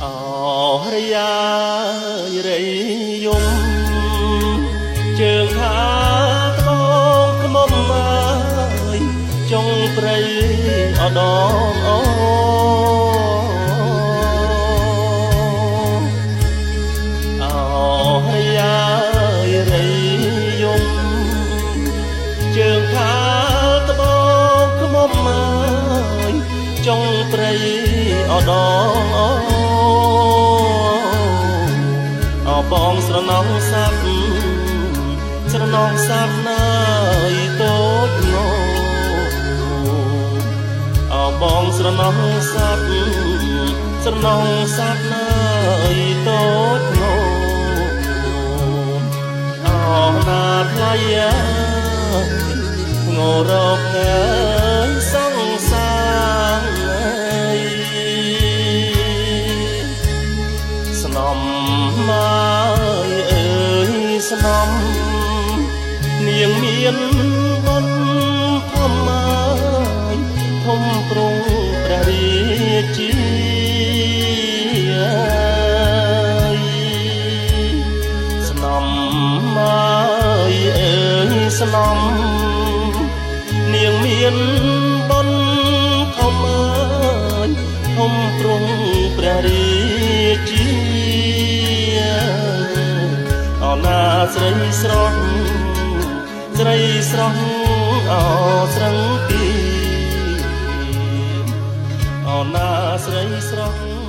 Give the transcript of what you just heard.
អរយារៃយំជើងខាត្បូងខ្មុំអើយចុងព្រៃអដងអូអរយារៃយំជើងខាត្បូងខ្មុំអើយចុងព្រៃអដងអូបងស្រណងសាប់ស្រណងសាប់ណើយតូចងោបងស្រណងសាប់ស្រណងសាប់ណើយតូចងោណាថ្លៃងោរកសង្សារស្នំមកស្នំនាងមានបុណ្យធំមកធំប្រងព្រះរាជាស្នំមកស្នំនាងមានបុណ្យធំមកធំប្រងព្រះរាជាណាស្រីស្រស់ស្រីស្រស់អស្រឹងទីណាស្រីស្រស់